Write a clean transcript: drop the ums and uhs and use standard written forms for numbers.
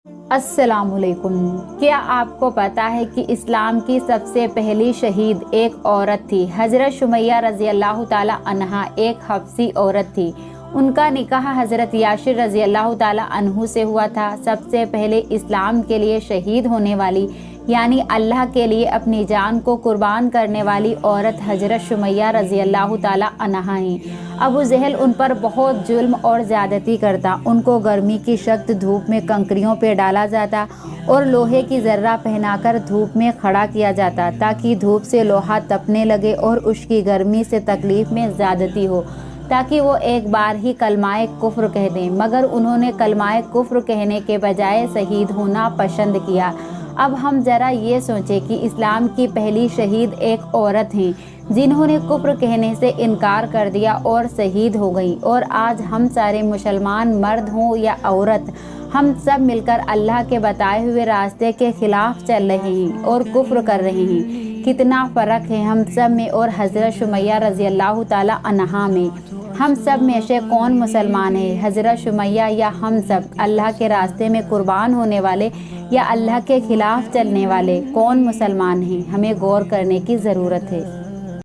अस्सलाम वालेकुम। क्या आपको पता है कि इस्लाम की सबसे पहली शहीद एक औरत थी। हज़रत सुमैया रज़ी अल्लाह ताला अन्हा एक हबशी औरत थी। उनका निकाह हज़रत यासिर रज़ी अल्लाह ताला अन्हु से हुआ था। सबसे पहले इस्लाम के लिए शहीद होने वाली यानी अल्लाह के लिए अपनी जान को कुर्बान करने वाली औरत हज़रत सुमैया रज़ी अल्लाह ताला अन्हा हैं। अबू जहल उन पर बहुत जुल्म और ज़्यादती करता। उनको गर्मी की सख्त धूप में कंकरियों पे डाला जाता और लोहे की ज़र्रा पहनाकर धूप में खड़ा किया जाता ताकि धूप से लोहा तपने लगे और उसकी गर्मी से तकलीफ़ में ज़्यादती हो, ताकि वो एक बार ही कलमाए कुफ्र कह दें। मगर उन्होंने कलमाए कुफ्र कहने के बजाय शहीद होना पसंद किया। अब हम ज़रा ये सोचें कि इस्लाम की पहली शहीद एक औरत हैं जिन्होंने कुफ्र कहने से इनकार कर दिया और शहीद हो गई। और आज हम सारे मुसलमान मर्द हों या औरत, हम सब मिलकर अल्लाह के बताए हुए रास्ते के खिलाफ चल रहे हैं और कुफ्र कर रहे हैं। कितना फ़र्क है हम सब में और हज़रत सुमैया रज़ी अल्लाह ताला अन्हा में। हम सब में से कौन मुसलमान है, हज़रत सुमैया या हम सब? अल्लाह के रास्ते में कुर्बान होने वाले या अल्लाह के खिलाफ चलने वाले? कौन मुसलमान हैं? हमें गौर करने की ज़रूरत है।